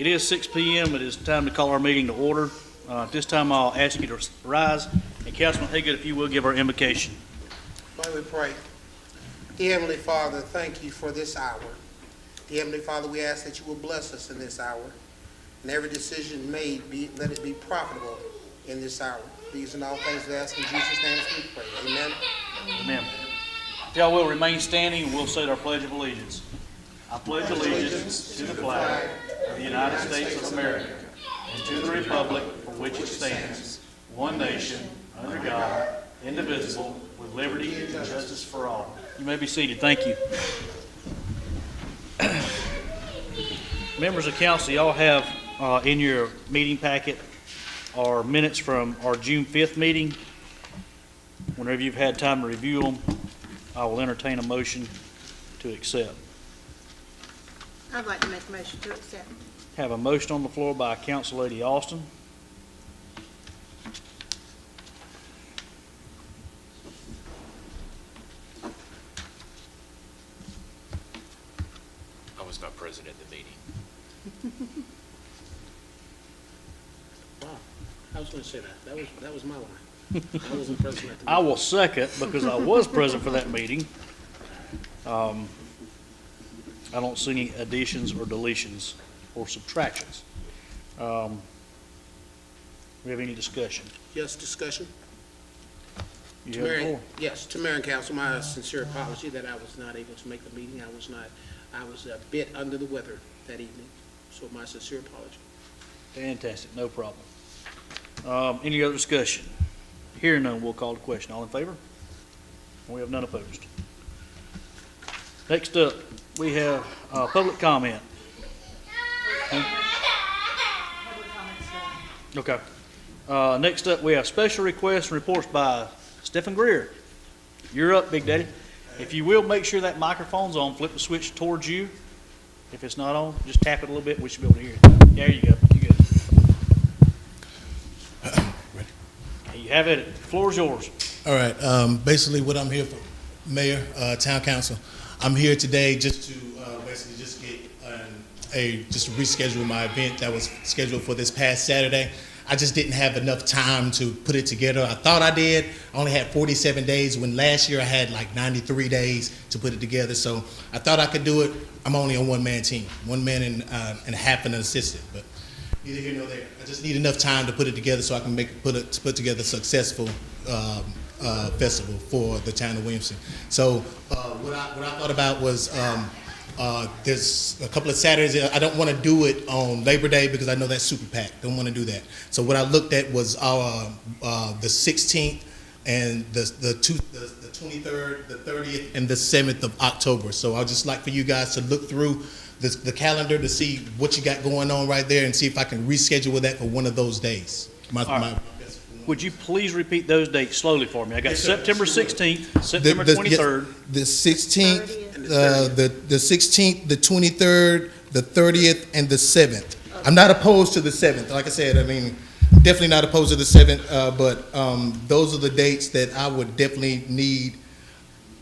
It is 6 p.m. It is time to call our meeting to order. At this time, I'll ask you to rise, and Councilman Haygood, if you will, give our invocation. Let me pray. Dear Heavenly Father, thank you for this hour. Dear Heavenly Father, we ask that you will bless us in this hour, and every decision made, let it be profitable in this hour. These and all things we ask in Jesus' name as we pray. Amen. Amen. If y'all will remain standing, we'll say our Pledge of Allegiance. I pledge allegiance to the flag of the United States of America and to the republic for which it stands, one nation, under God, indivisible, with liberty and justice for all. You may be seated. Thank you. Members of council, y'all have in your meeting packet our minutes from our June 5th meeting. Whenever you've had time to review them, I will entertain a motion to accept. I'd like to make a motion to accept. Have a motion on the floor by Council Lady Austin. I was not present at the meeting. Wow, I was going to say that. That was my line. I wasn't present at the I meeting. will second because I was present for that meeting. I don't see any additions or deletions or subtractions. We have any discussion? Yes, discussion. You have the floor. Yes, to Mayor and Council, my sincere apology that I was not able to make the meeting. I was a bit under the weather that evening, so my sincere apology. Fantastic, no problem. Any other discussion? Hearing none, we'll call the question. All in favor? We have none opposed. Next up, we have public comment. Okay. Next up, we have special requests and reports by Stephen Greer. You're up, Big Daddy. If you will, make sure that microphone's on. Flip the switch towards you. If it's not on, just tap it a little bit. We should be able to hear it. There you go. You good. You have it. The floor is yours. All right. Basically, what I'm here for, Mayor, Town Council, I'm here today just to basically just get just to reschedule my event that was scheduled for this past Saturday. I just didn't have enough time to put it together. I thought I did. I only had 47 days when last year I had like 93 days to put it together. So I thought I could do it. I'm only a one-man team, 1 man and half an assistant, but neither here nor there. I just need enough time to put it together so I can put together a successful festival for the town of Williamston. So what I thought about was there's a couple of Saturdays. I don't want to do it on Labor Day because I know that's super packed. Don't want to do that. So what I looked at was the 16th and the 23rd, the 30th, and the 7th of October. So I'd just like for you guys to look through the calendar to see what you got going on right there and see if I can reschedule that for one of those days. Would you please repeat those dates slowly for me? I got Yes, sir. September 16th, September 23rd. The 16th, the 16th, the 23rd, the 30th, and the 7th. I'm not opposed to the 7th. Like I said, I mean, definitely not opposed to the 7th, but those are the dates that I would definitely need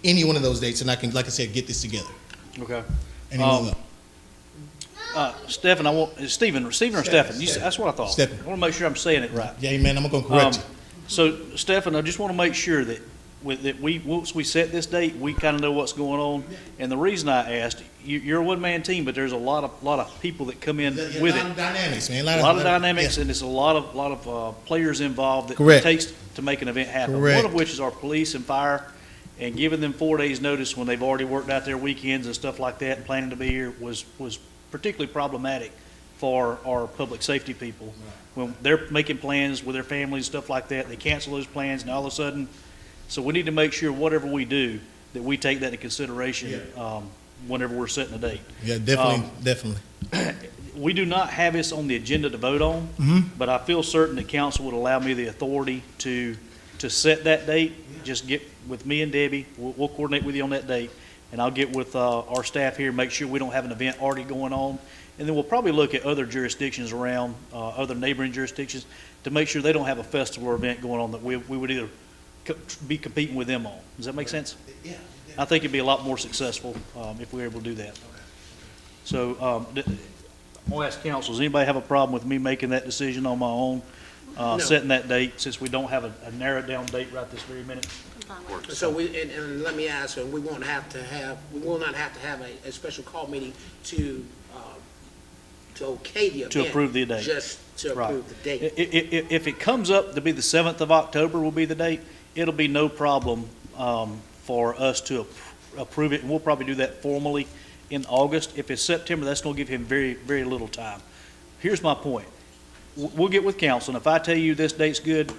any one of those dates, and I can, like I said, get this together. Okay. Anyone else? Stephen, Stephen or Stephen? That's what I thought. Stephen. I want to make sure I'm saying it right. Yeah, man, I'm going to correct you. So, Stephen, I just want to make sure that once we set this date, we kind of know what's going on. And the reason I asked, you're a one-man team, but there's a lot of people that come in with A lot of dynamics, man. A lot of dynamics, and it's a lot of players involved that Correct. it takes to make an event happen. Correct. One of which is our police and fire, and giving them 4 days' notice when they've already worked out their weekends and stuff like that and planning to be here was particularly problematic for our public safety people. When they're making plans with their families, stuff like that, they cancel those plans, and all of a sudden, so we need to make sure whatever we do, that we take that into consideration whenever we're setting a date. Yeah, definitely. We do not have this on the agenda to vote on, but I feel certain that council would allow me the authority to set that date. Just get with me and Debbie. We'll coordinate with you on that date, and I'll get with our staff here, make sure we don't have an event already going on. And then we'll probably look at other jurisdictions around, other neighboring jurisdictions, to make sure they don't have a festival or event going on that we would either be competing with them on. Does that make sense? Yeah. I think it'd be a lot more successful if we were able to do that. So I'll ask council, does anybody have a problem with me making that decision on my own? No. Setting that date, since we don't have a narrowed down date right this very minute? So and let me ask, we will not have to have a special call meeting to okay the event. To approve the date. Just to Right. approve the date. If it comes up to be the 7th of October will be the date, it'll be no problem for us to approve it, and we'll probably do that formally in August. If it's September, that's going to give him very, very little time. Here's my point. We'll get with council, and if I tell you this date's good,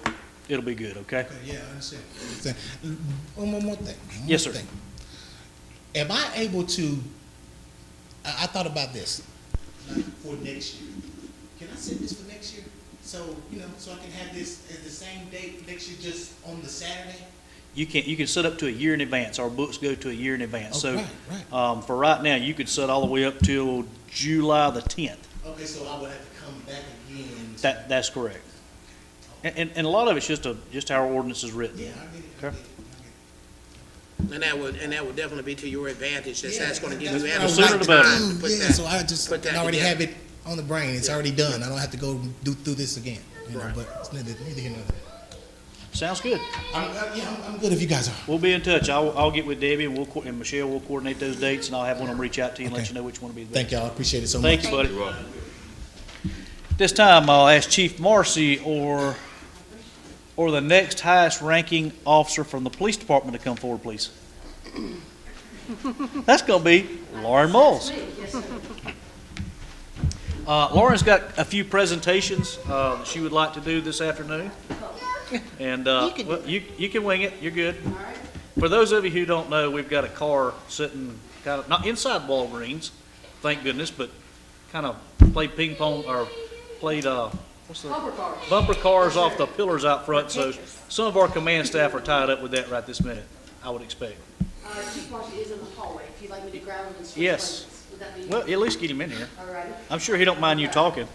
it'll be good, okay? Okay, yeah, I understand. One more thing. One Yes, more sir. thing. Am I able to, I thought about this, like, for next year. Can I set this for next year? So, so I can have this at the same date next year, just on the Saturday? You can set up to a year in advance. Our books go to a year in advance. Oh, So, right. for right now, you could set all the way up till July the 10th. Okay, so I would have to come back again. That's correct. And a lot of it's just how our ordinance is written. Yeah, I get it. Okay. And that would definitely be to your advantage, that's gonna give That's you what I ample would sooner like the to better. time to do. put Yeah, that. so I just put that already together. have it on the brain. It's already done. I don't have to go do this again. Right. But it's neither here nor there. Sounds good. I'm good if you guys are. We'll be in touch. I'll get with Debbie and Michelle. We'll coordinate those dates, and I'll have one of them reach out to you and let Okay. you know which one will be the best. Thank y'all. I appreciate it so much. Thank you, buddy. This time, I'll ask Chief Marcy or the next highest ranking officer from the police department to come forward, please. That's gonna be Lauren Moles. Lauren's got a few presentations that she would like to do this afternoon. And you can wing it. You're good. For those of you who don't know, we've got a car sitting kind of not inside Walgreens, thank goodness, but kind of played ping pong or played what's the bumper cars off the pillars out front. So some of our command staff are tied up with that right this minute, I would expect. Chief Marcy is in the hallway, if you'd like me to grab him and switch Yes. places. Would that be? Well, at least get him in here. All righty. I'm sure he don't mind you talking.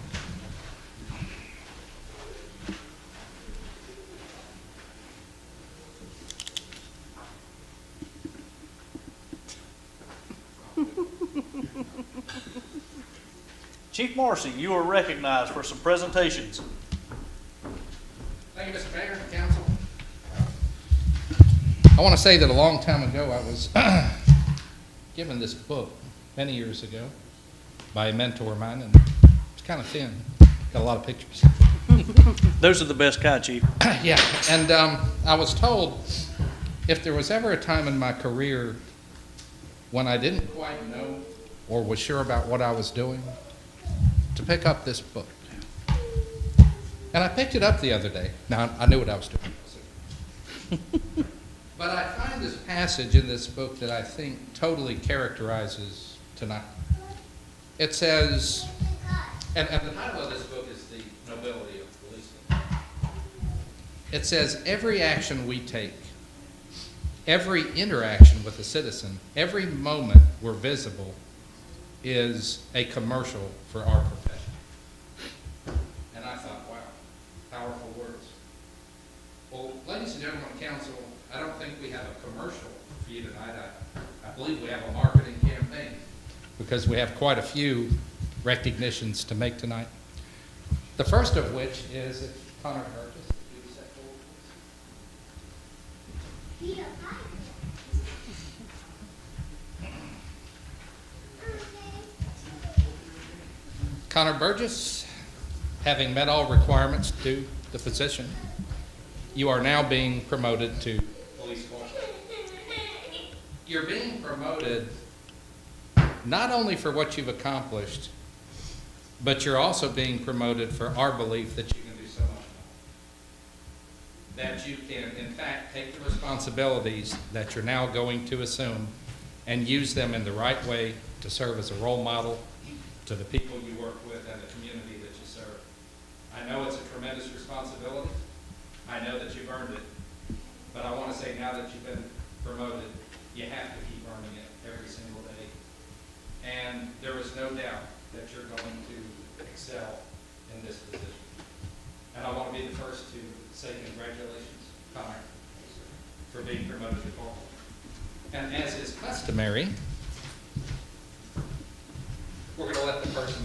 Chief Marcy, you are recognized for some presentations. Thank you, Mr. Mayor, Council. I want to say that a long time ago, I was given this book many years ago by a mentor of mine, and it's kind of thin. Got a lot of pictures. Those are the best kind, Chief. Yeah, and I was told if there was ever a time in my career when I didn't quite know or was sure about what I was doing, to pick up this book. And I picked it up the other day. Now, I knew what I was doing. But I find this passage in this book that I think totally characterizes tonight. It says, and the title of this book is The Nobility of Policing. It says, every action we take, every interaction with a citizen, every moment we're visible is a commercial for our profession. And I thought, wow, powerful words. Well, ladies and gentlemen of council, I don't think we have a commercial for you tonight. I believe we have a marketing campaign because we have quite a few recognitions to make tonight. The first of which is if Connor Burgess, if you would step forward, please. Connor Burgess, having met all requirements to the position, you are now being promoted to police corporal. You're being promoted not only for what you've accomplished, but you're also being promoted for our belief that you can do so much more. That you can, in fact, take the responsibilities that you're now going to assume and use them in the right way to serve as a role model to the people you work with and the community that you serve. I know it's a tremendous responsibility. I know that you've earned it. But I want to say now that you've been promoted, you have to keep earning it every single day. And there is no doubt that you're going to excel in this position. And I want to be the first to say congratulations, Connor, for being promoted to corporal. And as is customary, we're going to let the person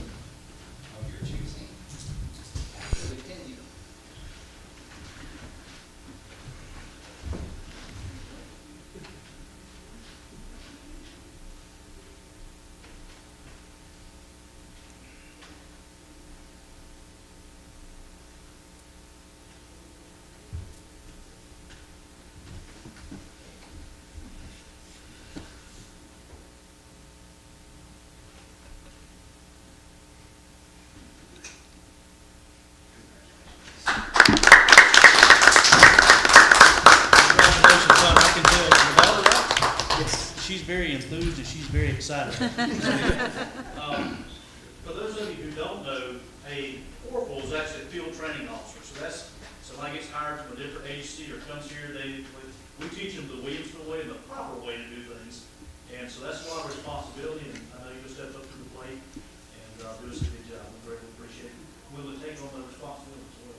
she's very enthused and she's very excited. For those of you who don't know, a corporal is actually a field training officer. So that's, somebody gets hired from a different agency or comes here, we teach them the Williamston way and the proper way to do things. And so that's a lot of responsibility, and I know you'll step up to the plate and do us a good job. We greatly appreciate it. We'll take on the responsibility as well.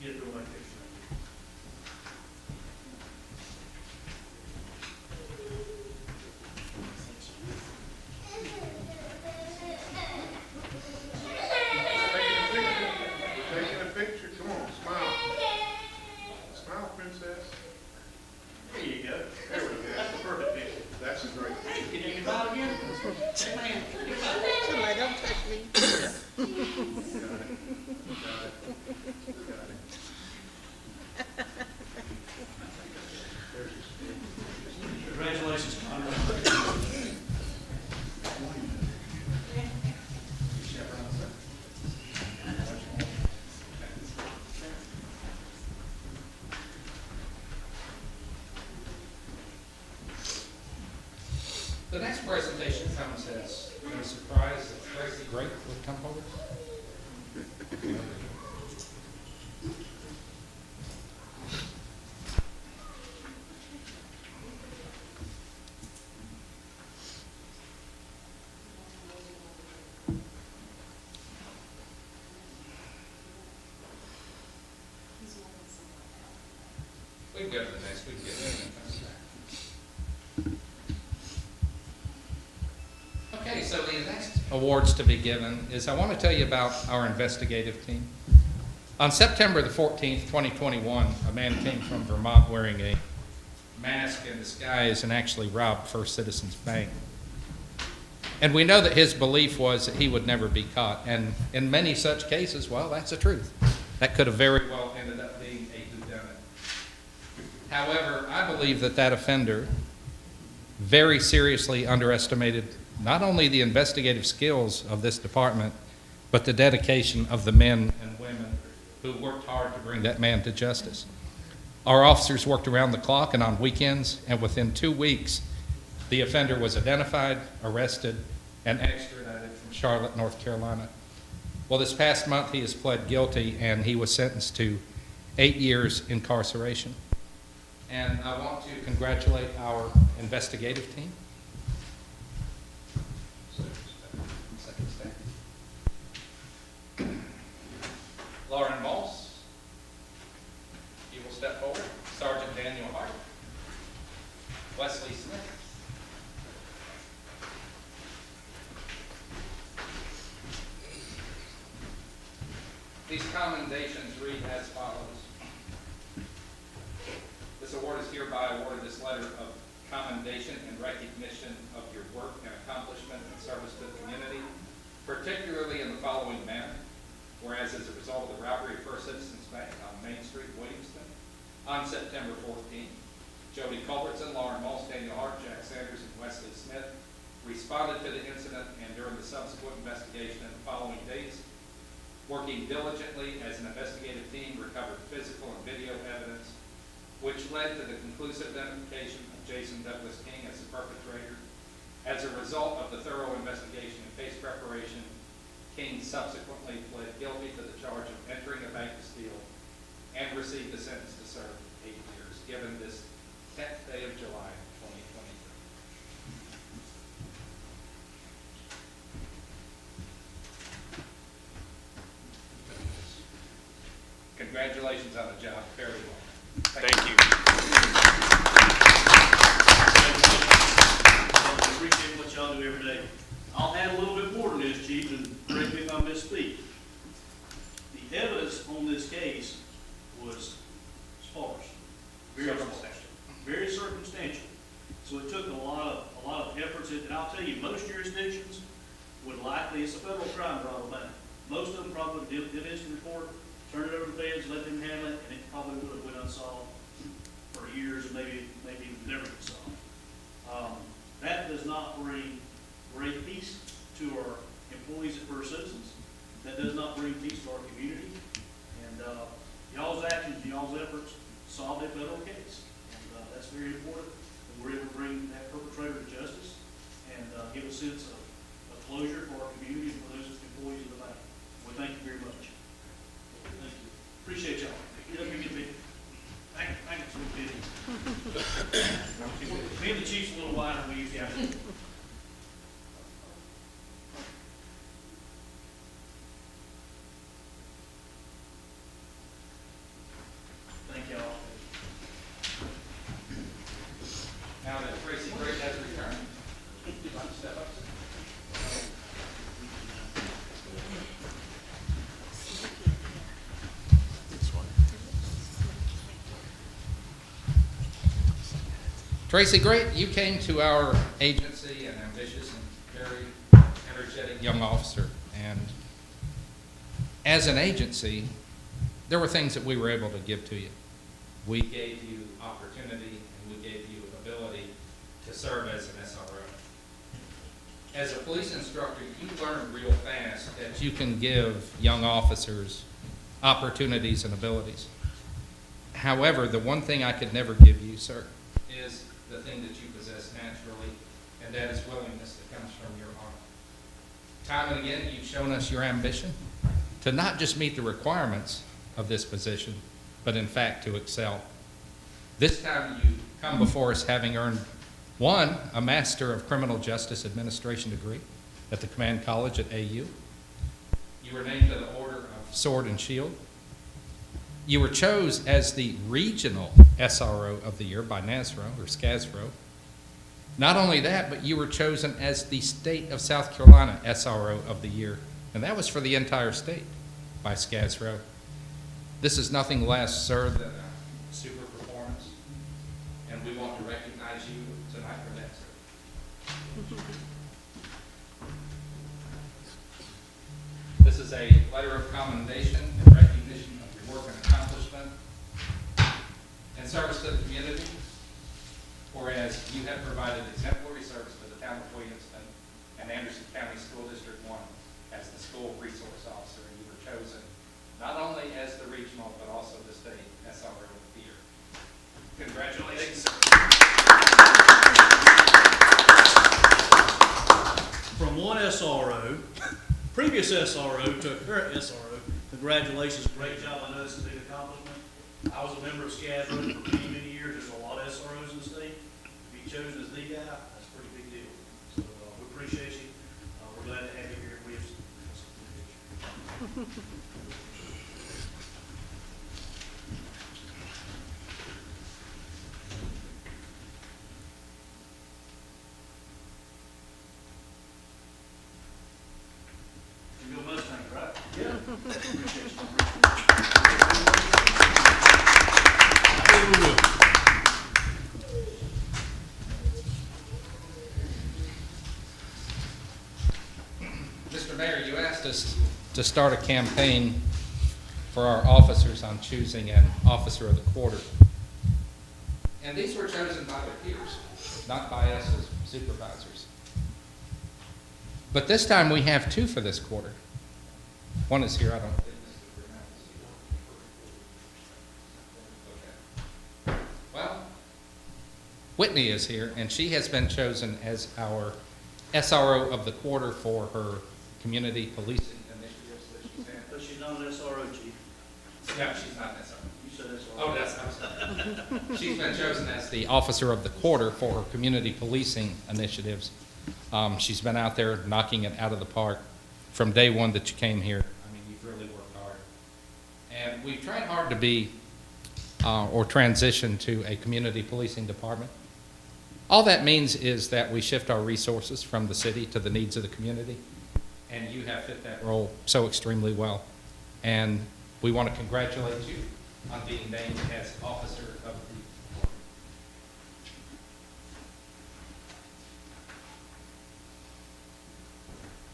Get it through my picture. Taking a picture. Come on, smile. Smile, princess. There you go. There we go. That's the perfect picture. That's a great picture. Can you smile again? Somebody don't touch me. Got it. Got it. Congratulations, Conrad. The next presentation comes as a surprise that Tracy Great would come forward. We can go to the next, we can get it. Okay, so the next awards to be given is I want to tell you about our investigative team. On September the 14th, 2021, a man came from Vermont wearing a mask and disguise and actually robbed First Citizens Bank. And we know that his belief was that he would never be caught. And in many such cases, well, that's the truth. That could have very well ended up being a whodunit. However, I believe that that offender very seriously underestimated not only the investigative skills of this department, but the dedication of the men and women who worked hard to bring that man to justice. Our officers worked around the clock and on weekends, and within 2 weeks, the offender was identified, arrested, and extradited from Charlotte, North Carolina. Well, this past month, he has pled guilty, and he was sentenced to 8 years incarceration. And I want to congratulate our investigative team. Lauren Moss, you will step forward. Sergeant Daniel Hart. Wesley Smith. These commendations read as follows. This award is hereby awarded this letter of commendation in recognition of your work and accomplishment and service to the community, particularly in the following manner. Whereas as a result of the robbery of First Citizens Bank on Main Street, Williamston, on September 14th, Jody Culbertson, Lauren Moss, Daniel Hart, Jack Sanders, and Wesley Smith responded to the incident and during the subsequent investigation in the following days, working diligently as an investigative team, recovered physical and video evidence, which led to the conclusive identification of Jason Douglas King as the perpetrator. As a result of the thorough investigation and case preparation, King subsequently pled guilty to the charge of entering a bank to steal and received a sentence to serve 8 years, given this 10th day of July, 2023. Congratulations on the job. Very well. Thank you. I appreciate what y'all do every day. I'll add a little bit more to this, Chief, and correct me if I misspeak. The evidence on this case was sparse, very circumstantial. So it took a lot of efforts, and I'll tell you, most jurisdictions would likely, it's a federal crime for Alabama. Most of them probably did instant report, turn it over to the feds, let them handle it, and it probably would have went unsolved for years, and maybe never been solved. That does not bring great peace to our employees at First Citizens. That does not bring peace to our community. And y'all's actions, y'all's efforts solved a federal case. And that's very important. And we're able to bring that perpetrator to justice. liner we use, yeah. Thank y'all. Now that Tracy Great has returned, would you like to step up? Tracy Great, you came to our agency, an ambitious and very energetic young officer, and as an agency, there were things that we were able to give to you. We gave you opportunity and we gave you ability to serve as an SRO. As a police instructor, you learn real fast that you can give young officers opportunities and abilities. However, the one thing I could never give you, sir, is the thing that you possess naturally, and that is willingness that comes from your heart. Time and again, you've shown us your ambition to not just meet the requirements of this position, but in fact to excel. This time you come before us having earned, one, a Master of Criminal Justice Administration degree at the Command College at AU. You were named to the Order of Sword and Shield. You were chosen as the Regional SRO of the Year by NASRO, or SCASRO. Not only that, but you were chosen as the State of South Carolina SRO of the Year, and that was for the entire state by SCASRO. This is nothing less, sir, than a super performance, and we want to recognize you tonight for that, sir. This is a letter of commendation and recognition of your work and accomplishment and service to the community, whereas you have provided exemplary service to the town of Williamston and Anderson County School District 1 as the school resource officer. You were chosen not only as the regional, but also the state SRO of the year. Congratulations. From one SRO, previous SRO to a current SRO, congratulations, great job. I know this is a big accomplishment. I was a member of SCASRO for many, many years. There's a lot of SROs in the state. To be chosen as the guy, that's a pretty big deal. So we appreciate you. We're glad to have you here in Williamston. You're a Mustang, right? Yeah. Appreciate you. Mr. Mayor, you asked us to start a campaign for our officers on choosing an officer of the quarter. And these were chosen by their peers, not by us as supervisors. But this time we have two for this quarter. One is here, I don't think Mr. Burnell is here. Okay. Well, Whitney is here, and she has been chosen as our SRO of the quarter for her community policing initiatives that she's had. But she's not an SRO, Chief. No, she's not an SRO. You said SRO. Oh, that's, I'm sorry. She's been chosen as the officer of the quarter for her community policing initiatives. She's been out there knocking it out of the park from day one that you came here. I mean, you've really worked hard. And we've tried hard to be, or transition to a community policing department. All that means is that we shift our resources from the city to the needs of the community. And you have fit that role so extremely well. And we want to congratulate you on being named as Officer of the Quarter.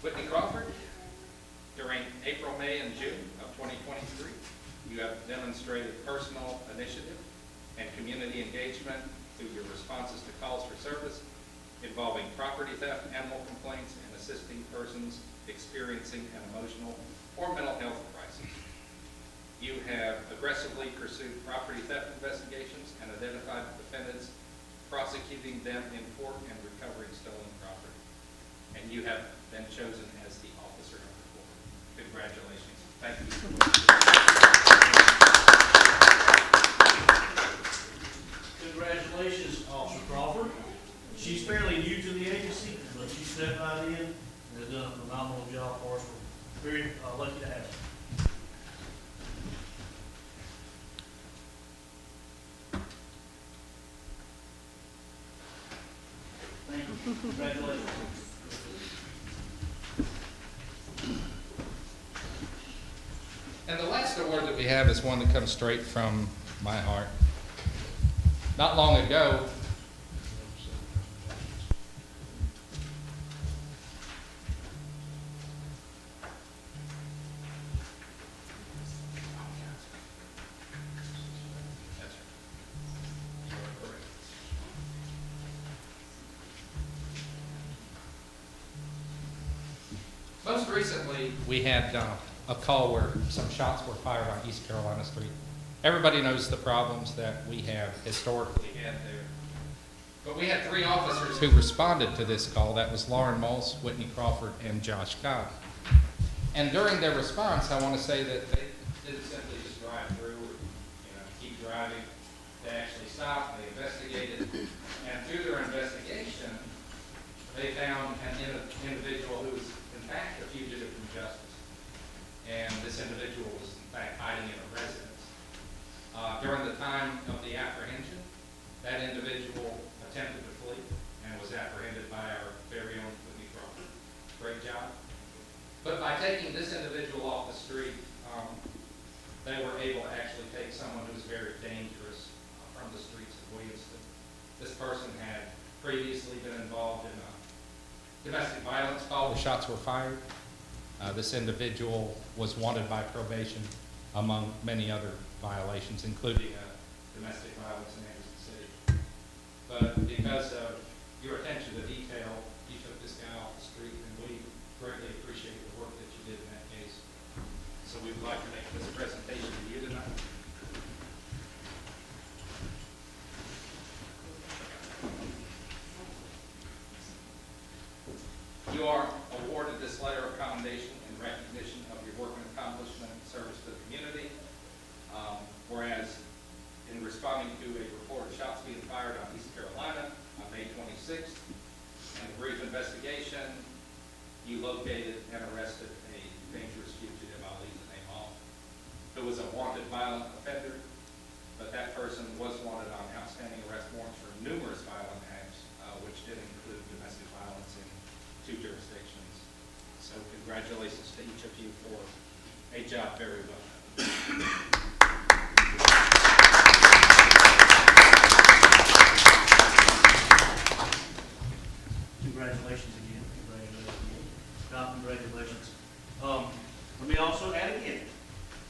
Whitney Crawford, during April, May, and June of 2023, you have demonstrated personal initiative and community engagement through your responses to calls for service involving property theft, animal complaints, and assisting persons experiencing an emotional or mental health crisis. You have aggressively pursued property theft investigations and identified defendants, prosecuting them in court and recovering stolen property. And you have been chosen as the officer of the quarter. Congratulations. Thank you. Congratulations, Officer Crawford. She's fairly new to the agency, but she stepped right in and has done a phenomenal job for us. We're very lucky to have her. Thank you. Congratulations. And the last award that we have is one that comes straight from my heart. Not long ago, most recently, we had a call where some shots were fired on East Carolina Street. Everybody knows the problems that we have historically had there. But we had 3 officers who responded to this call. That was Lauren Moss, Whitney Crawford, and Josh Cobb. And during their response, I want to say that they didn't simply just drive through or keep driving. They actually stopped, they investigated, and through their investigation, they found an individual who was in fact a fugitive from justice. And this individual was in fact hiding in a residence. During the time of the apprehension, that individual attempted to flee and was apprehended by our very own Whitney Crawford. Great job. But by taking this individual off the street, they were able to actually take someone who was very dangerous from the streets of Williamston. This person had previously been involved in a domestic violence call where shots were fired. This individual was wanted by probation among many other violations, including domestic violence in Anderson City. But because of your attention to detail, you took this guy off the street, and we greatly appreciate the work that you did in that case. So we would like to make this presentation to you tonight. You are awarded this letter of commendation in recognition of your work and accomplishment and service to the community. Whereas in responding to a report of shots being fired on East Carolina on May 26th, and a brief investigation, you located and arrested a dangerous fugitive, I'll leave the name off, who was a wanted violent offender, but that person was wanted on outstanding arrest warrants for numerous violent acts, which did include domestic violence in 2 jurisdictions. So congratulations to each of you for a job very well done. Congratulations again. Congratulations again. God, congratulations. Let me also add again,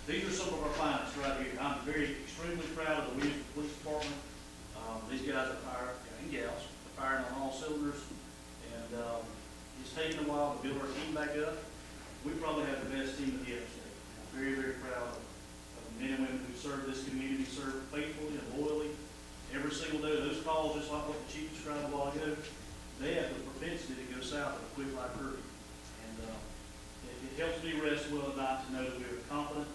these are some of our clients right here. I'm extremely proud of the Williamston Police Department. These guys are firing, and gals, are firing on all cylinders, and it's taken a while to build our team back up. We probably have the best team in the state. I'm very, very proud of the men and women who serve this community, serve faithfully and loyally every single day. Those calls, just like what the chief described a while ago, they have the propensity to go south at a quick like hurry. And it helps me rest well at night to know that we are confident,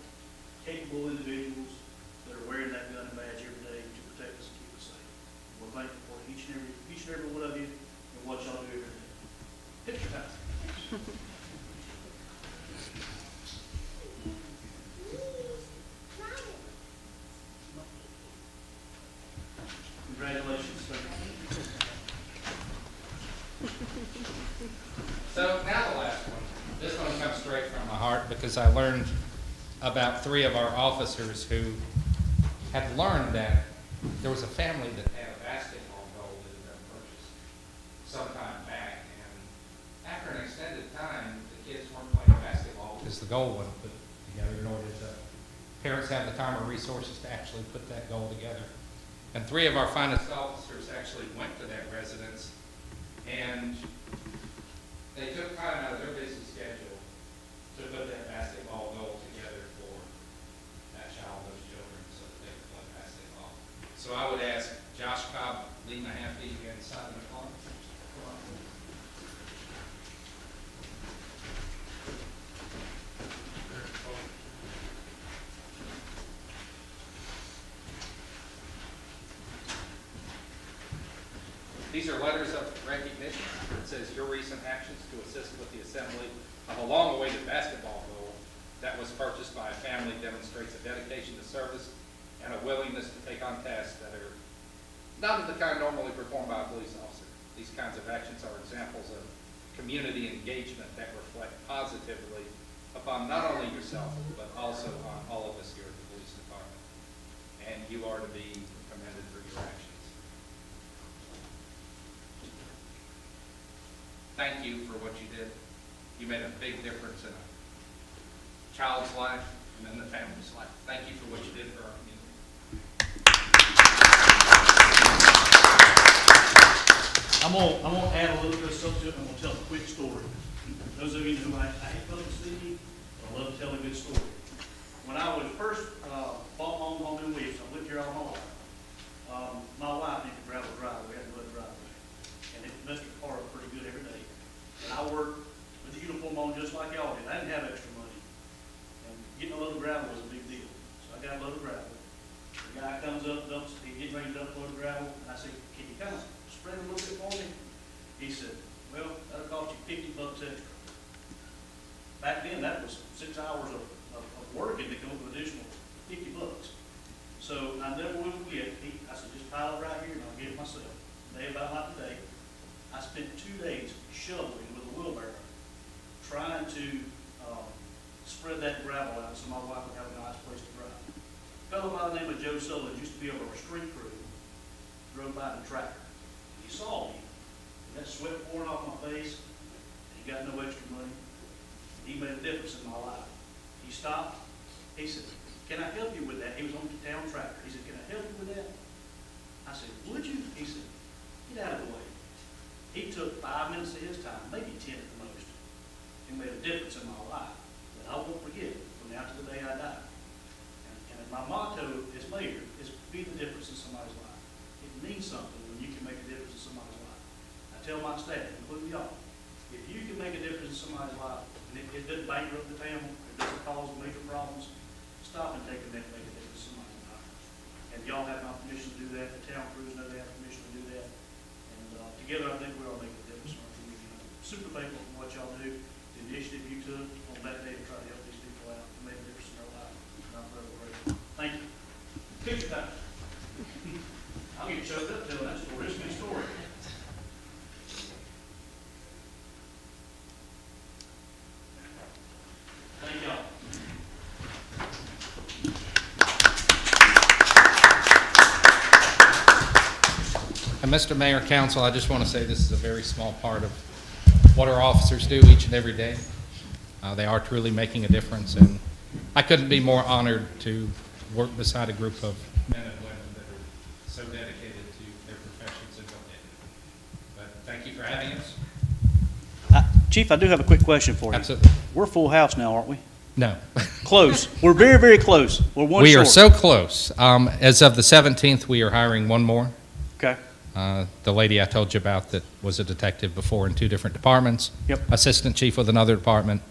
capable individuals that are wearing that gun and badge every day to protect us and keep us safe. We're thankful for each and every one of you and what y'all do every day. Picture time. Congratulations. So now the last one. This one comes straight from my heart because I learned about 3 of our officers who had learned that there was a family that had a basketball goal that had been purchased sometime back. And after an extended time, the kids weren't playing basketball because the goal wasn't put together, nor did the parents have the time or resources to actually put that goal together. And 3 of our finest officers actually went to that residence, and they took time out of their busy schedule to put that basketball goal together for that child, those children, so that they could play basketball. So I would ask Josh Cobb, Lee Mahaffey, and Simon Clark. These are letters of recognition. It says your recent actions to assist with the assembly of a long-awaited basketball goal that was purchased by a family demonstrates a dedication to service and a willingness to take on tasks that are not of the kind normally performed by a police officer. These kinds of actions are examples of community engagement that reflect positively upon not only yourself, but also on all of us here at the police department. And you are to be commended for your actions. Thank you for what you did. You made a big difference in a child's life and in the family's life. Thank you for what you did for our community. I'm gonna add a little bit of stuff to it. I'm gonna tell a quick story. Those of you who I hate public speaking, I love to tell a good story. When I was first bought my own home in Williamston, I lived here all my life. My wife needed a gravel driveway. We had to mud driveway, and it messed her car up pretty good every day. And I worked with the uniform on just like y'all did. I didn't have extra money, and getting a load of gravel was a big deal. So I got a load of gravel. The guy comes up, dumps, he gets ready to dump a load of gravel, and I said, "Can you kind of spread a little bit for me?" He said, "Well, that'll cost you $50 extra." Back then, that was 6 hours of working to come up with additional $50. So I never will forget, I said, "Just pile it right here and I'll get it myself." Day about like today, I spent 2 days shoveling with a wheelbarrow, trying to spread that gravel out so my wife would have a nice place to drive. A fellow by the name of Joe Sullivan used to be over our street crew, drove by in a tractor. He saw me, and that sweat pouring off my face, and he got no extra money. He made a difference in my life. He stopped. He said, "Can I help you with that?" He was on the town tractor. He said, "Can I help you with that?" I said, "Would you?" He said, "Get out of the way." He took 5 minutes of his time, maybe 10 at the most, and made a difference in my life that I won't forget from now to the day I die. And my motto as mayor is be the difference in somebody's life. It means something when you can make a difference in somebody's life. I tell my staff, including y'all, if you can make a difference in somebody's life, and it doesn't bankrupt the family, it doesn't cause major problems, stop and take a minute to make a difference in somebody's life. And y'all have my permission to do that. The town crews know they have permission to do that. And together, I think we all make a difference in our community. I'm super thankful for what y'all do, the initiative you took on that day to try to help these people out and make a difference in their life. And I'm very grateful. Thank you. Picture time. I'll get choked up telling that story. It's a good story. Thank y'all. And Mr. Mayor, Council, I just want to say this is a very small part of what our officers do each and every day. They are truly making a difference, and I couldn't be more honored to work beside a group of men and women that are so dedicated to their professions and what they do. But thank you for having us. Chief, I do have a quick question for you. Absolutely. We're full house now, aren't we? No. Close. We're very, very close. We're one We short. are so close. As of the 17th, we are hiring one more. Okay. The lady I told you about that was a detective before in 2 different departments. Yep. Assistant chief with another department.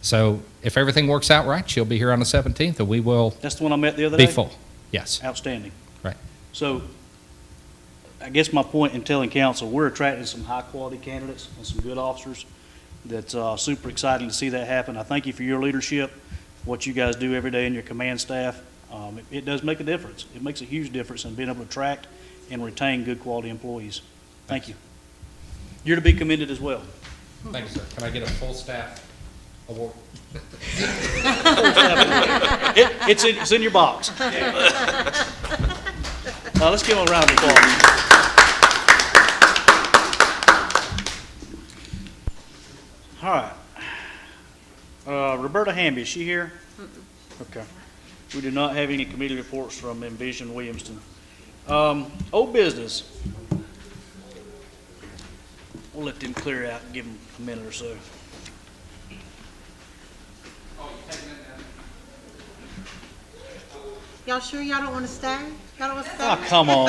So if everything works out right, she'll be here on the 17th, and we will That's the one I met the other be day? full. Yes. Outstanding. Right. So I guess my point in telling council, we're attracting some high-quality candidates and some good officers. That's super exciting to see that happen. I thank you for your leadership, what you guys do every day in your command staff. It does make a difference. It makes a huge difference in being able to attract and retain good quality employees. Thank you. You're to be commended as well. Thank you, sir. Can I get a full staff award? It's in your box. Let's give them a round of applause. All right. Roberta Hamby, is she here? Okay. We do not have any committee reports from Envision Williamston. Old business. We'll let them clear out and give them a minute or so. Y'all sure y'all don't want to stay? Y'all don't want to stay? Oh, come on.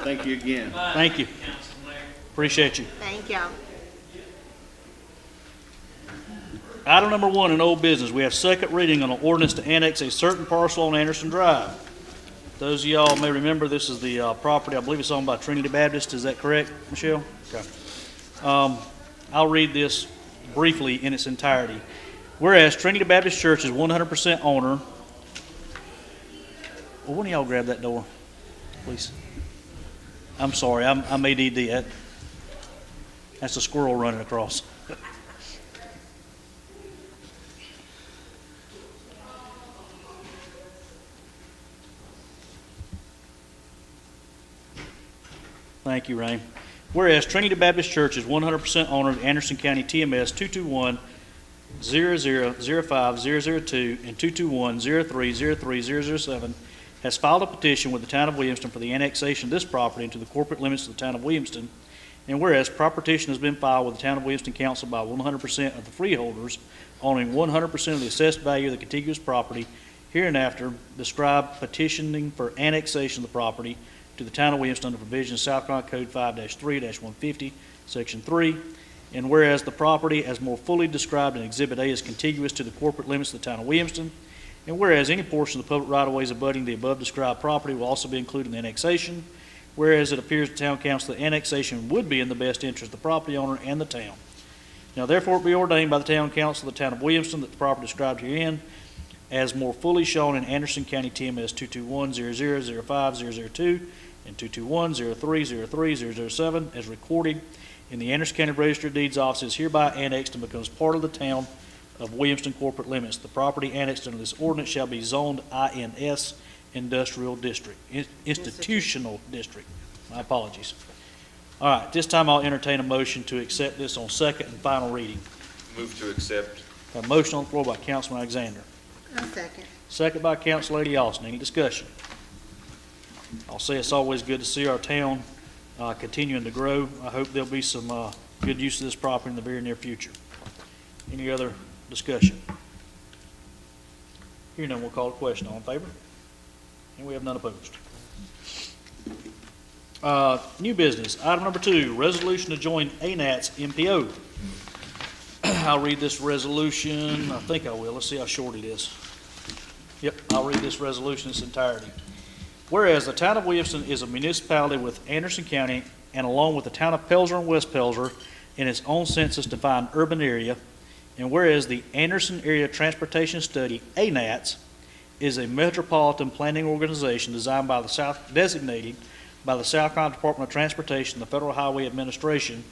Thank you again. Thank you. Appreciate you. Thank y'all. Item number 1 in old business, we have second reading on an ordinance to annex a certain parcel on Anderson Drive. Those of y'all may remember, this is the property, I believe it's owned by Trinity Baptist. Is that correct, Michelle? Okay. I'll read this briefly in its entirety. Whereas Trinity Baptist Church is 100% owner. Well, one of y'all grab that door, please. I'm sorry, I'm ADD. That's a squirrel running across. Thank you, Ray. Whereas Trinity Baptist Church is 100% owner of Anderson County TMS 221-0005002 and 221-0303-007 has filed a petition with the town of Williamston for the annexation of this property into the corporate limits of the town of Williamston. And whereas proper petition has been filed with the town of Williamston Council by 100% of the freeholders owning 100% of the assessed value of the contiguous property, hereinafter described petitioning for annexation of the property to the town of Williamston under provisions of South Carolina Code 5-3-150, Section 3. And whereas the property, as more fully described in Exhibit A, is contiguous to the corporate limits of the town of Williamston. And whereas any portion of the public right-of-ways abutting the above described property will also be included in the annexation. Whereas it appears to town council that annexation would be in the best interest of the property owner and the town. Now therefore it be ordained by the town council of the town of Williamston that the property described herein, as more fully shown in Anderson County TMS 221-0005002 and 221-0303-007, as recorded in the Anderson County Register of Deeds office, is hereby annexed and becomes part of the town of Williamston corporate limits. The property annexed under this ordinance shall be zoned INS Industrial District, Institutional District. My apologies. All right, this time I'll entertain a motion to accept this on second and final reading. Move to accept. A motion on the floor by Councilman Alexander. I'll second. Second by Council Lady Austin. Any discussion? I'll say it's always good to see our town continuing to grow. I hope there'll be some good use of this property in the very near future. Any other discussion? Hearing none, we'll call the question. All in favor? And we have none opposed. New business. Item number 2, resolution to join ANAT's MPO. I'll read this resolution. I think I will. Let's see how short it is. Yep, I'll read this resolution in its entirety. Whereas the town of Williamston is a municipality with Anderson County and along with the town of Pelzer and West Pelzer in its own census-defined urban area, and whereas the Anderson Area Transportation Study, ANATS, is a metropolitan planning organization designated by the South Carolina Department of Transportation, the Federal Highway Administration,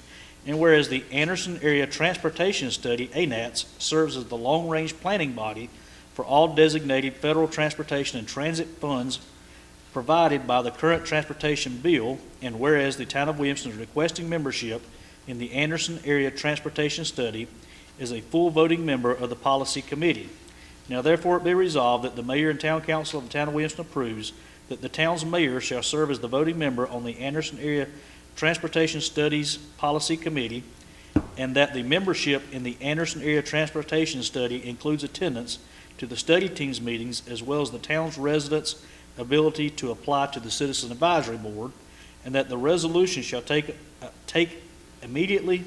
and whereas the Anderson Area Transportation Study, ANATS, serves as the long-range planning body for all designated federal transportation and transit funds provided by the current transportation bill, and whereas the town of Williamston is requesting membership in the Anderson Area Transportation Study is a full voting member of the policy committee. Now therefore it be resolved that the mayor and town council of the town of Williamston approves that the town's mayor shall serve as the voting member on the Anderson Area Transportation Studies Policy Committee, and that the membership in the Anderson Area Transportation Study includes attendance to the study team's meetings as well as the town's residents' ability to apply to the Citizen Advisory Board, and that the resolution shall take immediately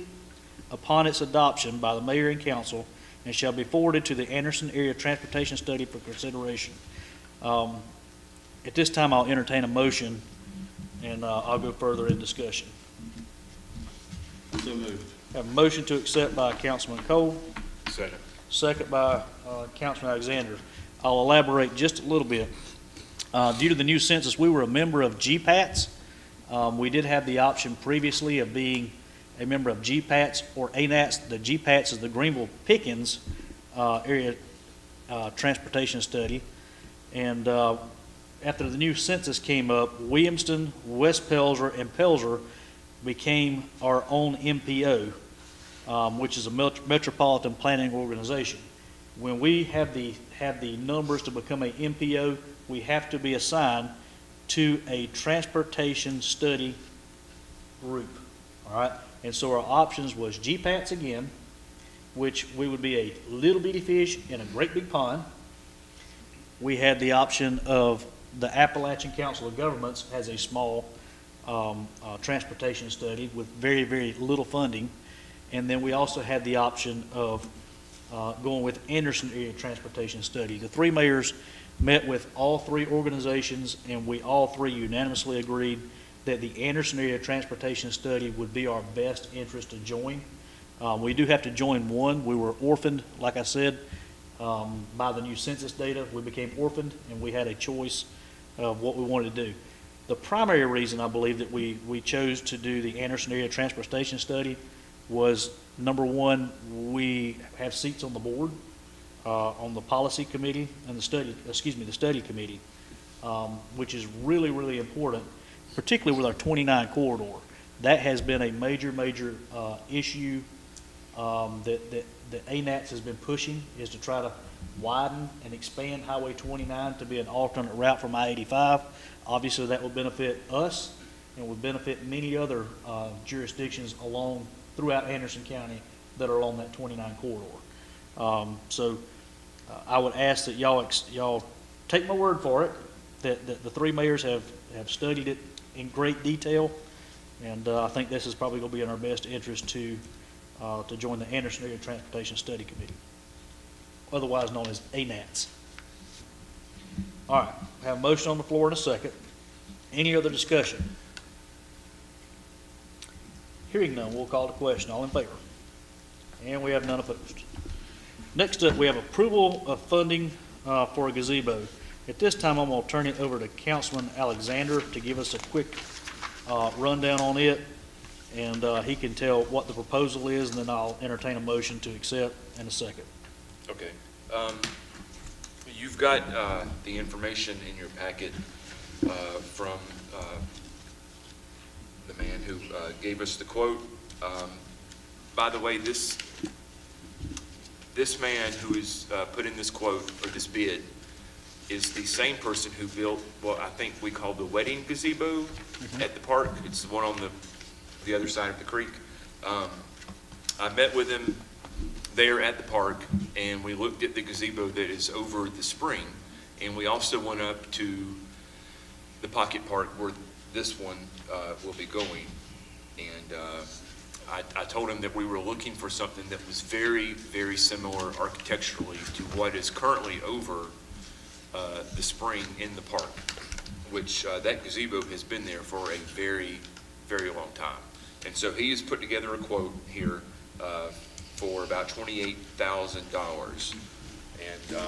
upon its adoption by the mayor and council and shall be forwarded to the Anderson Area Transportation Study for consideration. At this time, I'll entertain a motion, and I'll go further in discussion. So moved. Have a motion to accept by Councilman Cole, Second. second by Councilman Alexander. I'll elaborate just a little bit. Due to the new census, we were a member of GPATS. We did have the option previously of being a member of GPATS or ANATS. The GPATS is the Greenville-Pickens Area Transportation Study. And after the new census came up, Williamston, West Pelzer, and Pelzer became our own MPO, which is a metropolitan planning organization. When we have the numbers to become a MPO, we have to be assigned to a transportation study group. All right, and so our options was GPATS again, which we would be a little bitty fish in a great big pond. We had the option of the Appalachian Council of Governments has a small transportation study with very, very little funding. And then we also had the option of going with Anderson Area Transportation Study. The three mayors met with all three organizations, and we all three unanimously agreed that the Anderson Area Transportation Study would be our best interest to join. We do have to join one. We were orphaned, like I said, by the new census data. We became orphaned, and we had a choice of what we wanted to do. The primary reason I believe that we chose to do the Anderson Area Transportation Study was, number one, we have seats on the board, on the policy committee and the study committee, which is really, really important, particularly with our 29 corridor. That has been a major issue that ANATS has been pushing, is to try to widen and expand Highway 29 to be an alternate route from I-85. Obviously, that will benefit us and would benefit many other jurisdictions throughout Anderson County that are along that 29 corridor. So I would ask that y'all take my word for it, that the three mayors have studied it in great detail, and I think this is probably going to be in our best interest to join the Anderson Area Transportation Study Committee, otherwise known as ANATS. All right, I have a motion on the floor in a second. Any other discussion? Hearing none, we'll call the question. All in favor? And we have none opposed. Next up, we have approval of funding for a gazebo. At this time, I'm going to turn it over to Councilman Alexander to give us a quick rundown on it, and he can tell what the proposal is, and then I'll entertain a motion to accept in a second. Okay. You've got the information in your packet from the man who gave us the quote. By the way, this man who is put in this quote, or this bid, is the same person who built what I think we call the wedding gazebo at the park. It's the one on the other side of the creek. I met with him there at the park, and we looked at the gazebo that is over the spring, and we also went up to the pocket park where this one will be going. And I told him that we were looking for something that was very, very similar architecturally to what is currently over the spring in the park, which that gazebo has been there for a very, very long time. And so he has put together a quote here for about $28,000. And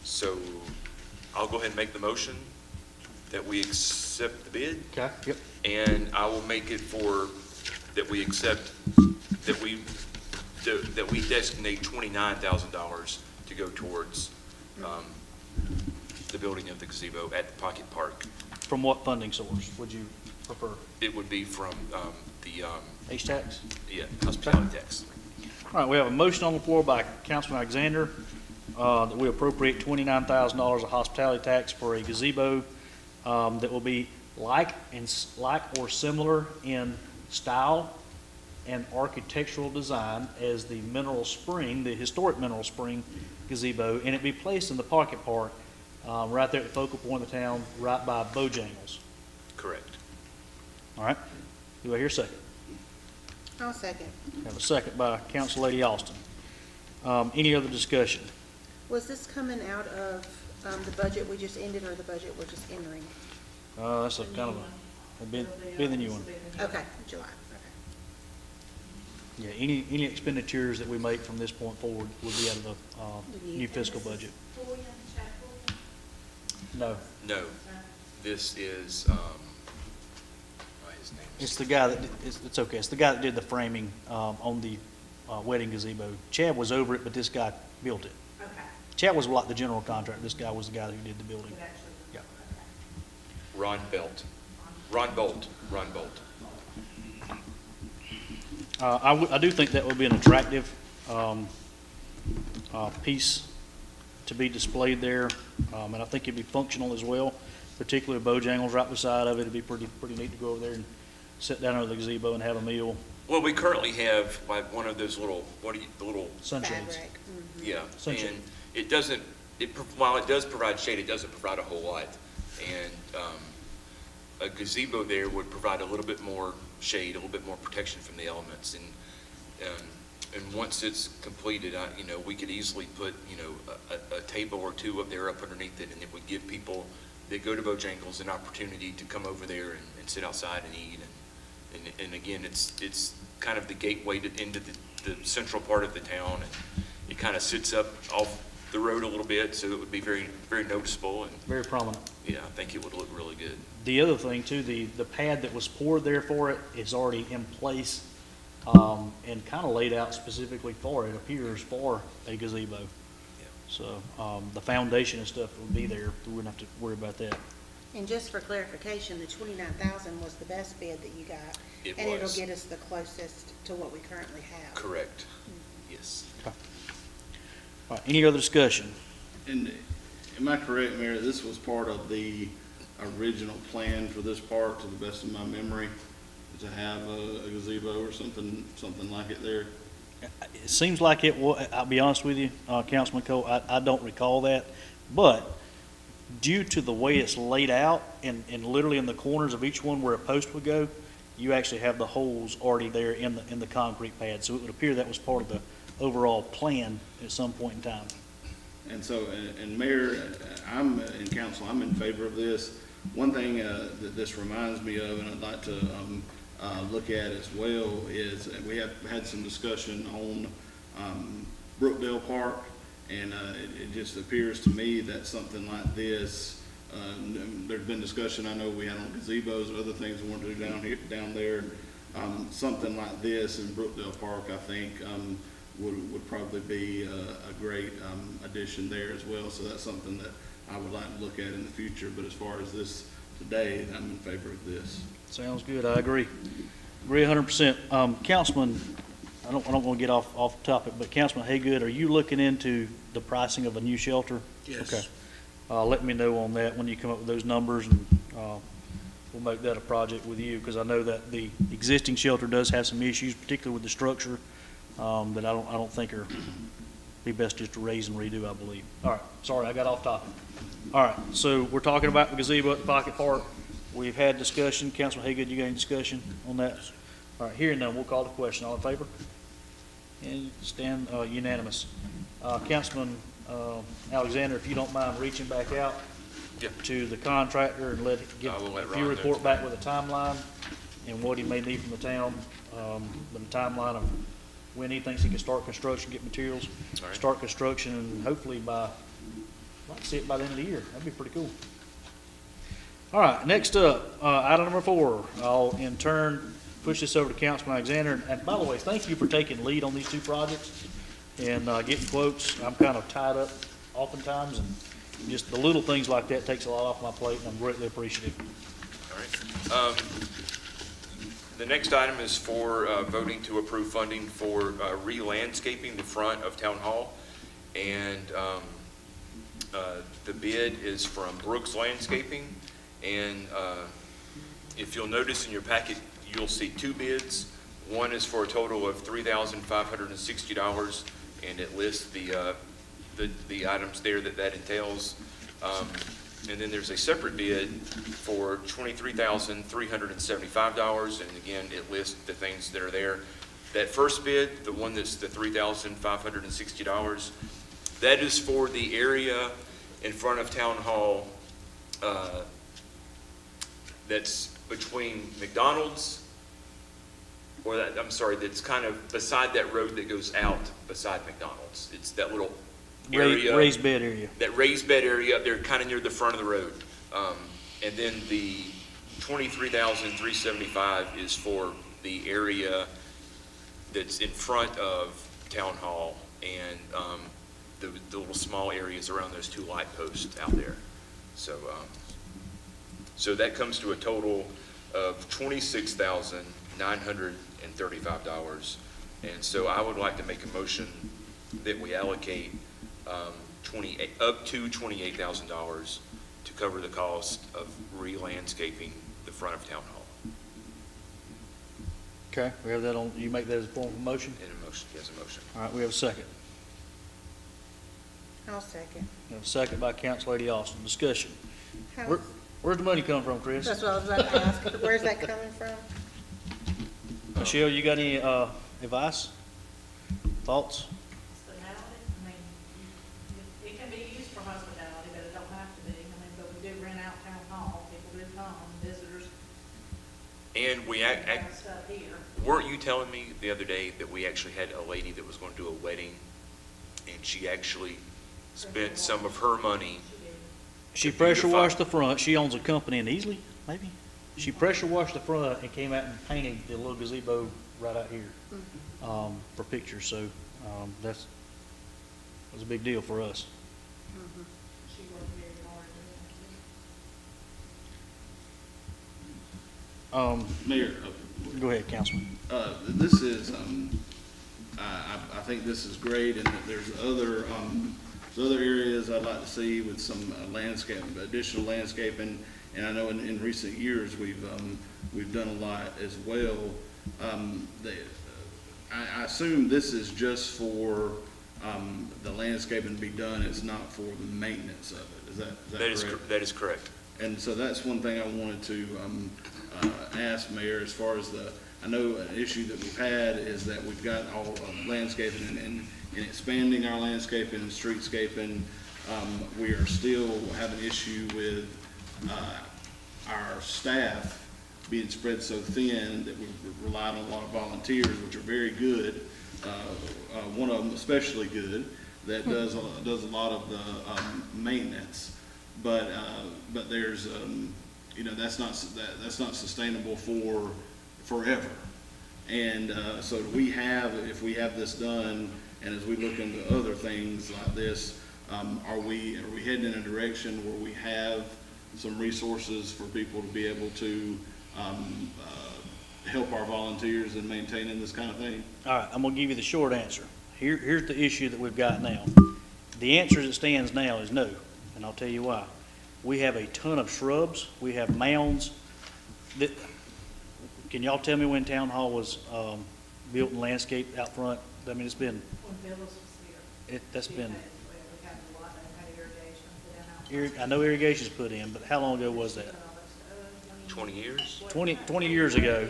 so I'll go ahead and make the motion that we accept the bid. Okay. Yep. And I will make it for that we accept that we designate $29,000 to go towards the building of the gazebo at the pocket park. From what funding source would you prefer? It would be from the H-Tax? hospitality tax. All right, we have a motion on the floor by Councilman Alexander that we appropriate $29,000 of hospitality tax for a gazebo that will be like or similar in style and architectural design as the the historic Mineral Spring gazebo, and it be placed in the pocket park right there at the focal point of the town, right by Bojangles. Correct. All right, do I hear a second? I'll second. Have a second by Council Lady Austin. Any other discussion? Was this coming out of the budget we just ended, or the budget we're just entering? That's a kind of be the new one. Okay, July, okay. Yeah, any expenditures that we make from this point forward will be out of the new fiscal budget. No, No, this is his name. it's the guy that, it's okay, it's the guy that did the framing on the wedding gazebo. Chad was over it, but this guy built it. Okay. Chad was like the general contractor, this guy was the guy who did the building. Good, actually. Yeah. Ron Bolt. I do think that would be an attractive piece to be displayed there, and I think it'd be functional as well, particularly with Bojangles right beside of it. It'd be pretty neat to go over there and sit down under the gazebo and have a meal. Well, we currently have like one of those little, the little, Sunshades. Fabric. yeah. Sunshade. And it doesn't, while it does provide shade, it doesn't provide a whole lot. And a gazebo there would provide a little bit more shade, a little bit more protection from the elements. And and once it's completed, we could easily put, a table or two up there up underneath it, and it would give people that go to Bojangles an opportunity to come over there and sit outside and eat. And again, it's kind of the gateway into the central part of the town, and it kind of sits up off the road a little bit, so it would be very, very noticeable, and Very prominent. yeah, I think it would look really good. The other thing too, the pad that was poured there for it is already in place, and kind of laid out specifically for, it appears, for a gazebo. So, the foundation and stuff would be there, we wouldn't have to worry about that. And just for clarification, the 29,000 was the best bid that you got. It And it'll was. get us the closest to what we currently have. Correct. Yes. All right, any other discussion? And am I correct, Mayor, this was part of the original plan for this park, to the best of my memory, to have a gazebo or something like it there? It seems like it was, I'll be honest with you, Councilman Cole, I don't recall that, but due to the way it's laid out, and literally in the corners of each one where a post would go, you actually have the holes already there in the concrete pad, so it would appear that was part of the overall plan at some point in time. And so, and Mayor, in council, I'm in favor of this. One thing that this reminds me of, and I'd like to look at as well, is we have had some discussion on Brookdale Park, and it just appears to me that something like this, there's been discussion, I know we had on gazebos or other things we want to do down there. Something like this in Brookdale Park, I think, would probably be a great addition there as well. So that's something that I would like to look at in the future. But as far as this today, I'm in favor of this. Sounds good, I agree. Agree 100%. Councilman, I don't want to get off topic, but Councilman Haygood, are you looking into the pricing of a new shelter? Yes. Okay. Let me know on that when you come up with those numbers, and we'll make that a project with you, because I know that the existing shelter does have some issues, particularly with the structure, that I don't think are be best just to raise and redo, I believe. All right, sorry, I got off topic. All right, so we're talking about the gazebo at the Pocket Park. We've had discussion. Councilman Haygood, you got any discussion on that? All right, hearing none, we'll call the question. All in favor? And stand unanimous. Councilman Alexander, if you don't mind reaching back out Yeah. to the contractor and I will let if Ron you know. report back with a timeline and what he may need from the town, with a timeline of when he thinks he can start construction, get materials, All right. start construction, and hopefully I'd like to see it by the end of the year. That'd be pretty cool. All right, next up, item number 4. I'll in turn push this over to Councilman Alexander. And by the way, thank you for taking lead on these 2 projects and getting quotes. I'm kind of tied up oftentimes, and just the little things like that takes a lot off my plate, and I'm greatly appreciative. All right. The next item is for voting to approve funding for re-landscaping the front of Town Hall. And the bid is from Brooks Landscaping. And if you'll notice in your packet, you'll see 2 bids. One is for a total of $3,560, and it lists the items there that entails. And then there's a separate bid for $23,375, and again, it lists the things that are there. That first bid, the one that's the $3,560, that is for the area in front of Town Hall that's between McDonald's, that's kind of beside that road that goes out beside McDonald's. It's that little area. Raised bed area. That raised bed area up there, kind of near the front of the road. And then the $23,375 is for the area that's in front of Town Hall and the little small areas around those 2 light posts out there. So, so that comes to a total of $26,935. And so I would like to make a motion that we allocate up to $28,000 to cover the cost of re-landscaping the front of Town Hall. Okay, we have that on, you make that as a form of motion? In a motion, yes, a motion. All right, we have a second. I'll second. We have a second by Council Lady Austin. Discussion. How- Where's the money come from, Chris? That's what I was about to ask. Where's that coming from? Michelle, you got any advice? Thoughts? Hospitality, I mean, it can be used for hospitality, but it don't have to be. I mean, but we do rent out town hall, people do come, visitors, And we have stuff here. weren't you telling me the other day that we actually had a lady that was going to do a wedding, and she actually spent some of her money? She pressure washed the front. She owns a company in Easley, maybe. She pressure washed the front and came out and painted the little gazebo right out here, for pictures. So, that was a big deal for us. She worked very hard. Mayor, Go ahead, Councilman. this is, I think this is great, and that there's other areas I'd like to see with some additional landscaping. And I know in recent years, we've done a lot as well. I assume this is just for, the landscaping to be done, it's not for the maintenance of it. Is that correct? That is correct. And so that's one thing I wanted to ask, Mayor, as far as I know an issue that we've had is that we've got all landscaping and expanding our landscaping and streetscaping. We are still having an issue with our staff being spread so thin that we've relied on a lot of volunteers, which are very good. One of them especially good, that does a lot of the maintenance. But there's that's not sustainable for forever. And so if we have this done, and as we look into other things like this, are we heading in a direction where we have some resources for people to be able to help our volunteers in maintaining this kind of thing? All right, I'm gonna give you the short answer. Here's the issue that we've got now. The answer as it stands now is no, and I'll tell you why. We have a ton of shrubs. We have mounds. Can y'all tell me when Town Hall was built and landscaped out front? I mean, it's been, When Phyllis was here. that's been, We had a lot, they had irrigation put in. I know irrigation's put in, but how long ago was that? 20 years? 20 years ago.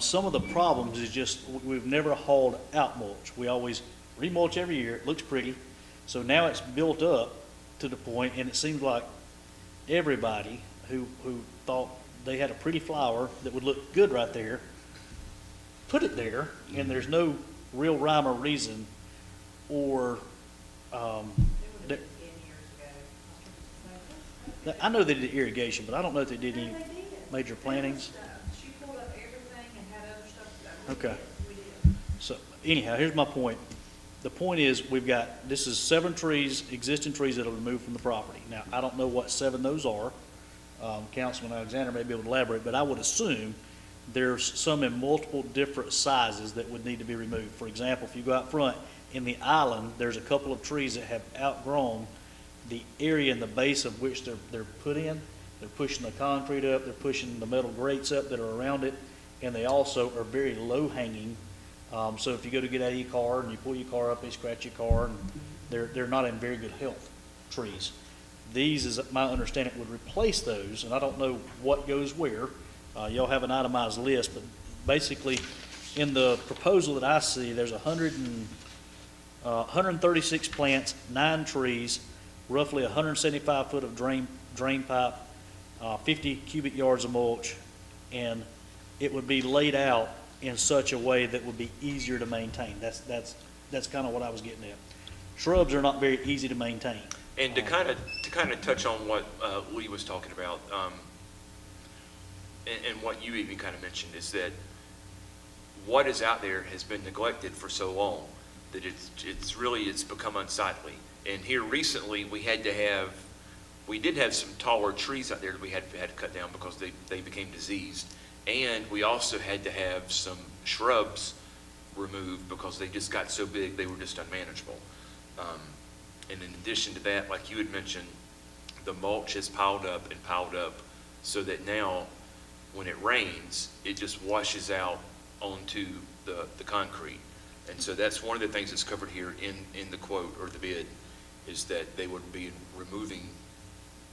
Some of the problems is just, we've never hauled out mulch. We always remulch every year. It looks pretty. So now it's built up to the point, and it seems like everybody who thought they had a pretty flower that would look good right there, put it there, and there's no real rhyme or reason, or, It was 10 years ago. I know they did irrigation, but I don't know if they did any Yeah, they did. major plantings. She pulled up everything and had other stuff. that Okay. We did. So anyhow, here's my point. The point is, this is 7 trees, existing trees that are removed from the property. Now, I don't know what 7 those are. Councilman Alexander may be able to elaborate, but I would assume there's some in multiple different sizes that would need to be removed. For example, if you go out front, in the island, there's a couple of trees that have outgrown the area in the base of which they're put in. They're pushing the concrete up, they're pushing the metal grates up that are around it, and they also are very low hanging. So if you go to get out of your car and you pull your car up, they scratch your car, and they're not in very good health, trees. These, is my understanding, would replace those, and I don't know what goes where. Y'all have an itemized list, but basically, in the proposal that I see, there's 136 plants, 9 trees, roughly 175 foot of drain pipe, 50 cubic yards of mulch, and it would be laid out in such a way that would be easier to maintain. That's kind of what I was getting at. Shrubs are not very easy to maintain. And to kind of touch on what Lee was talking about, and what you even kind of mentioned, is that what is out there has been neglected for so long that it's become unsightly. And here recently, we did have some taller trees out there that we had to cut down because they became diseased. And we also had to have some shrubs removed because they just got so big, they were just unmanageable. And in addition to that, like you had mentioned, the mulch has piled up so that now when it rains, it just washes out onto the concrete. And so that's one of the things that's covered here in the quote or the bid, is that they would be removing,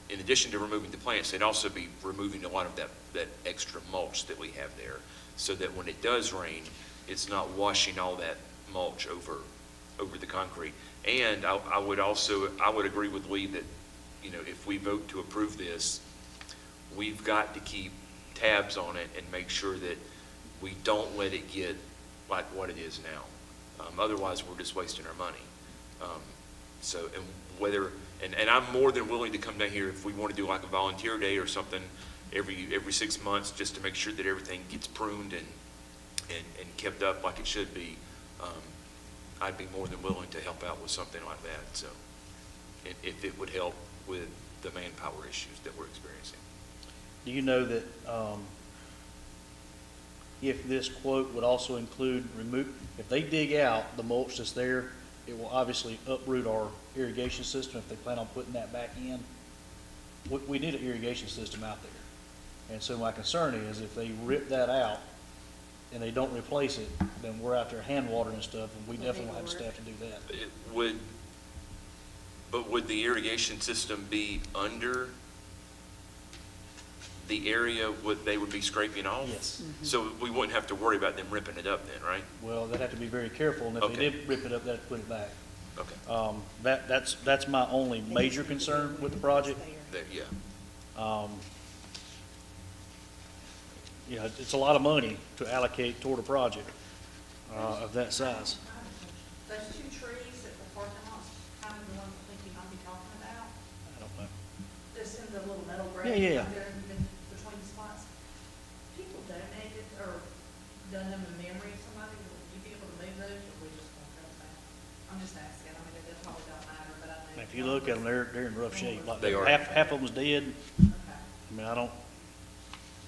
in addition to removing the plants, they'd also be removing a lot of that extra mulch that we have there, so that when it does rain, it's not washing all that mulch over the concrete. And I would agree with Lee that, you know, if we vote to approve this, we've got to keep tabs on it and make sure that we don't let it get like what it is now. Otherwise, we're just wasting our money. And I'm more than willing to come down here if we want to do like a volunteer day or something every 6 months, just to make sure that everything gets pruned and kept up like it should be. I'd be more than willing to help out with something like that. So, if it would help with the manpower issues that we're experiencing. Do you know that, if this quote would also include if they dig out the mulch that's there, it will obviously uproot our irrigation system if they plan on putting that back in. We need an irrigation system out there. And so my concern is if they rip that out and they don't replace it, then we're out there hand watering and stuff, and we definitely will have the staff to do that. But would the irrigation system be under the area they would be scraping off? Yes. So we wouldn't have to worry about them ripping it up then, right? Well, they'd have to be very careful, and if Okay. they did rip it up, they'd have to put it back. Okay. That's my only major concern with the project. Yeah. You know, it's a lot of money to allocate toward a project of that size. Those two trees at the parking lot's kind of the ones I think you might be talking about. I don't know. Just in the little metal Yeah, bracket yeah. out there in between the spots. People donated or done them in memory of somebody. Would you be able to move those, or we just gonna cut them down? I'm just asking. I mean, it probably don't matter, but I know. If you look at them, they're in rough shape. Like They are. half of them's dead. Okay. I mean, I don't.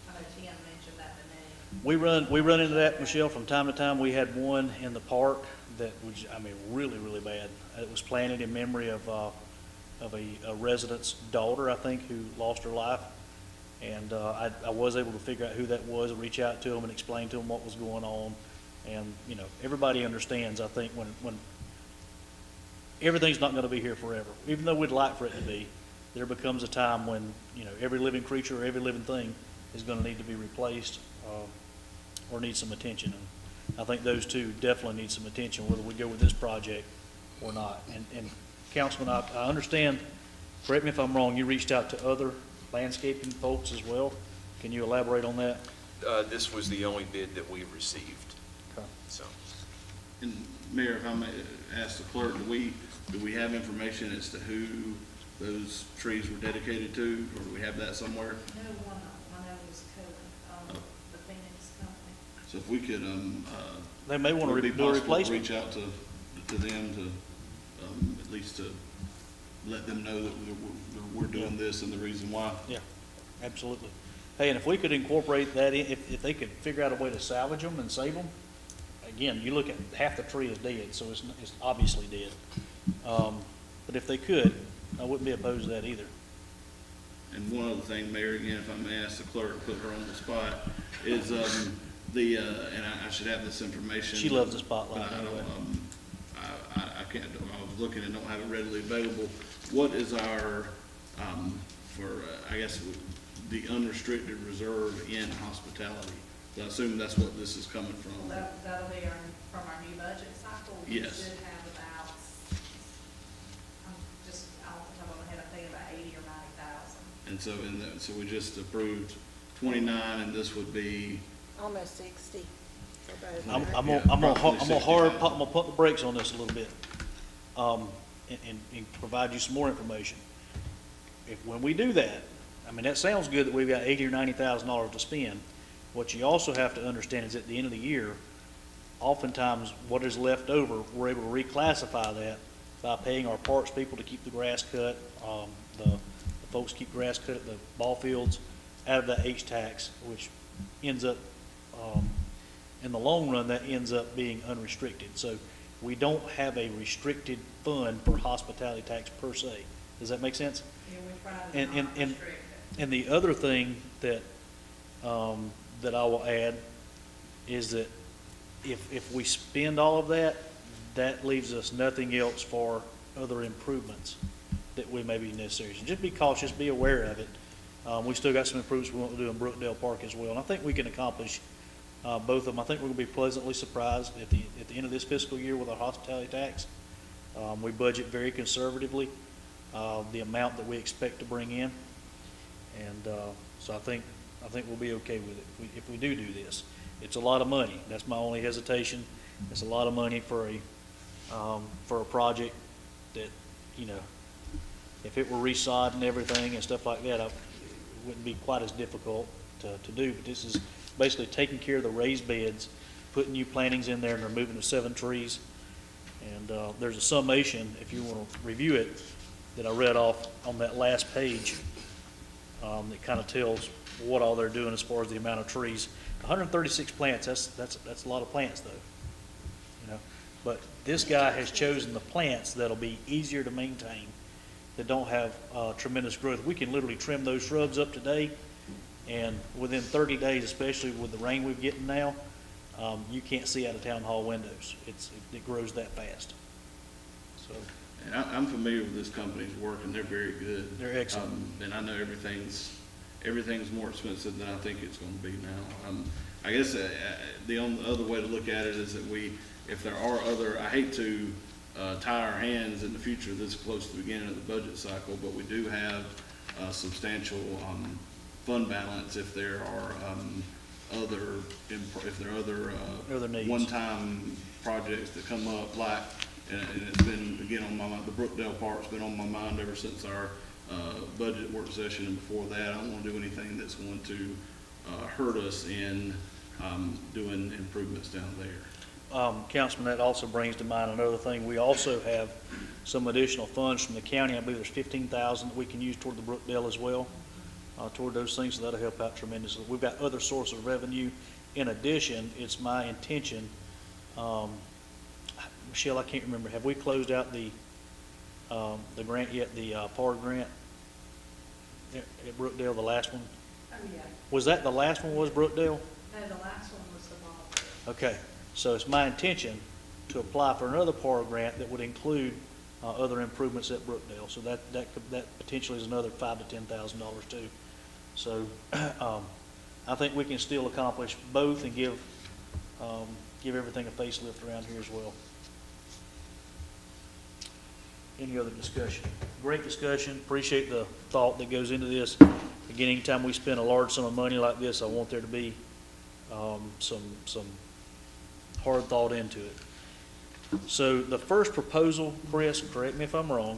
I know Tim mentioned that to me. We run into that, Michelle, from time to time. We had one in the park that was, I mean, really, really bad. It was planted in memory of a resident's daughter, I think, who lost her life. And I was able to figure out who that was and reach out to them and explain to them what was going on. And, you know, everybody understands, I think, when everything's not going to be here forever. Even though we'd like for it to be, there becomes a time when, you know, every living creature or every living thing is going to need to be replaced or need some attention. And I think those two definitely need some attention, whether we go with this project or not. And Councilman, I understand, correct me if I'm wrong, you reached out to other landscaping folks as well. Can you elaborate on that? This was the only bid that we received. Okay. So, And Mayor, if I may ask the clerk, do we have information as to who those trees were dedicated to, or do we have that somewhere? No, one of them, I know it was Cohen, the Phoenix company. So if we could, They may want would to it be do a possible to replacement. reach out to them to, at least to let them know that we're doing this and the reason why? Yeah, absolutely. Hey, and if we could incorporate that in, if they could figure out a way to salvage them and save them, again, you look at half the tree is dead, so it's obviously dead. But if they could, I wouldn't be opposed to that either. And one other thing, Mayor, again, if I may ask the clerk, put her on the spot, is, and I should have this information. She loves the spotlight but I don't, anyway. I can't, I was looking and don't have it readily available. What is our, I guess, the unrestricted reserve in hospitality? So I assume that's what this is coming from. Well, that'll be from our new budget cycle. We Yes. should have about, off the top of my head, I think about 80 or 90,000. And so, so we just approved 29, and this would be, Almost 60 for both. I'm Yeah, gonna approximately pump the brakes on this a little bit, and provide you some more information. When we do that, I mean, that sounds good that we've got $80,000 or $90,000 to spend. What you also have to understand is at the end of the year, oftentimes what is left over, we're able to reclassify that by paying our parks people to keep the grass cut, the folks keep grass cut at the ball fields out of that H-tax, which ends up, in the long run, that ends up being unrestricted. So we don't have a restricted fund for hospitality tax per se. Does that make sense? Yeah, we try to not restrict it. And the other thing that, that I will add is that if we spend all of that, that leaves us nothing else for other improvements that we may be necessary. So just be cautious, be aware of it. We still got some improvements we want to do in Brookdale Park as well. And I think we can accomplish Both of them, I think we're gonna be pleasantly surprised at the end of this fiscal year with our hospitality tax. We budget very conservatively, the amount that we expect to bring in. And, so I think we'll be okay with it if we do this. It's a lot of money. That's my only hesitation. It's a lot of money for a project that, you know, if it were resod and everything and stuff like that, it wouldn't be quite as difficult to do. But this is basically taking care of the raised beds, putting new plantings in there and removing the 7 trees. And there's a summation, if you want to review it, that I read off on that last page that kind of tells what all they're doing as far as the amount of trees. 136 plants, that's a lot of plants though. You know, but this guy has chosen the plants that'll be easier to maintain, that don't have tremendous growth. We can literally trim those shrubs up today, and within 30 days, especially with the rain we're getting now, you can't see out of town hall windows. It grows that fast. So. And I'm familiar with this company's work, and they're very good. They're excellent. And I know everything's more expensive than I think it's going to be now. I guess the only other way to look at it is that if there are other, I hate to tie our hands in the future this close to the beginning of the budget cycle, but we do have substantial fund balance if there are other needs. one-time projects that come up, like, and it's been, again, on my mind, the Brookdale Park's been on my mind ever since our budget work session, and before that, I don't want to do anything that's going to hurt us in doing improvements down there. Councilman, that also brings to mind another thing. We also have some additional funds from the county. I believe there's 15,000 that we can use toward the Brookdale as well, toward those things, so that'll help out tremendously. We've got other sources of revenue. In addition, it's my intention, Michelle, I can't remember, have we closed out the grant yet, the PAR grant at Brookdale, the last one? Oh, yeah. Was that the last one, was Brookdale? No, the last one was the volunteer. Okay, so it's my intention to apply for another PAR grant that would include other improvements at Brookdale. So that potentially is another $5,000 to $10,000 too. So I think we can still accomplish both and give everything a facelift around here as well. Any other discussion? Great discussion. Appreciate the thought that goes into this. Again, anytime we spend a large sum of money like this, I want there to be some hard thought into it. So the first proposal, Chris, correct me if I'm wrong,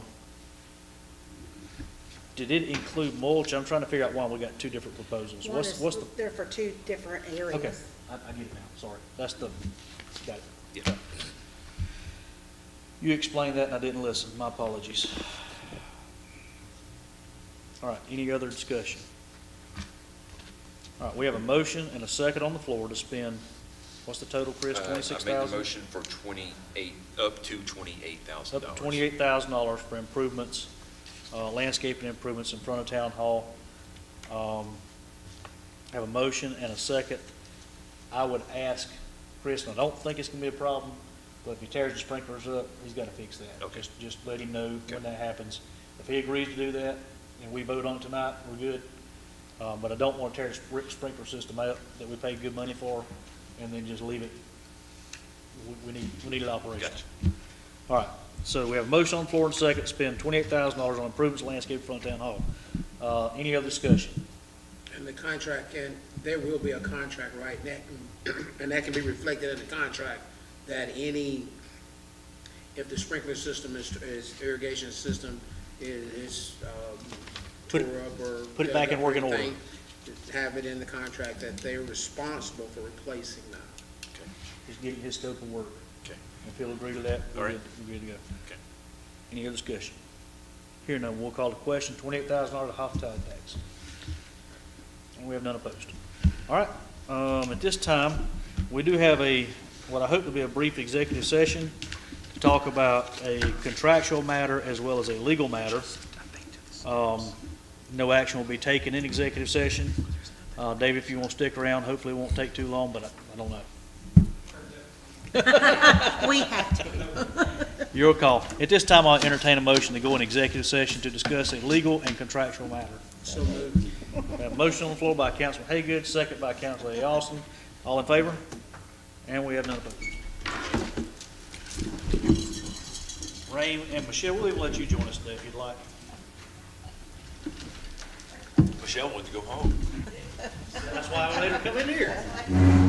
did it include mulch? I'm trying to figure out why we got two different proposals. What's the? They're for 2 different areas. Okay, I get it now. Sorry, got it. Yeah. You explained that and I didn't listen. My apologies. All right, any other discussion? All right, we have a motion and a second on the floor to spend, what's the total, Chris, I 26,000? made the motion for up to $28,000. Up to $28,000 for improvements, landscaping improvements in front of Town Hall. Have a motion and a second. I would ask Chris, and I don't think it's gonna be a problem, but if he tears the sprinklers up, he's gotta fix that. Okay. Just let him know when that happens. If he agrees to do that, and we vote on it tonight, we're good. But I don't want to tear the sprinkler system out that we paid good money for, and then just leave it. We need it operational. Gotcha. All right, so we have a motion on the floor and a second to spend $28,000 on improvements landscape in front of Town Hall. Any other discussion? And the contract there will be a contract, right, and that can be reflected in the contract, that if the sprinkler system is irrigation system is tore up or. Put it back in working order. Have it in the contract that they're responsible for replacing that. Okay. Just getting his scope of work. Okay. If he'll agree to that, All we're right. good to go. Okay. Any other discussion? Here none, we'll call the question, $28,000 hospitality tax. And we have none opposed. All right, at this time, we do have what I hope to be a brief executive session to talk about a contractual matter as well as a legal matter. No action will be taken in executive session. Dave, if you want to stick around, hopefully it won't take too long, but I don't know. We have to. Your call. At this time, I'll entertain a motion to go in executive session to discuss a legal and contractual matter. So moved. We have a motion on the floor by Councilman Haygood, second by Councilman A. Austin. All in favor? And we have none opposed. Rain and Michelle, we'll even let you join us today if you'd like. Michelle wants to go home. That's why I let her come in here.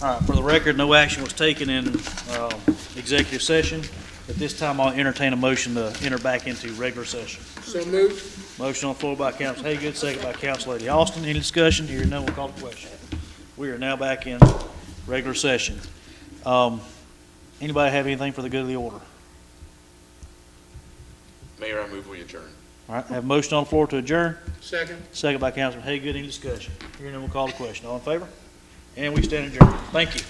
All right, for the record, no action was taken in executive session. At this time, I'll entertain a motion to enter back into regular session. So moved. Motion on the floor by Counsel Haygood, second by Counsel Lady Austin. Any discussion? Hearing none, we'll call the question. We are now back in regular session. Anybody have anything for the good of the order? Mayor, I move we adjourn. All right, have a motion on the floor to adjourn, Second. second by Counsel Haygood. Any discussion? Hearing none, we'll call the question. All in favor? And we stand adjourned. Thank you.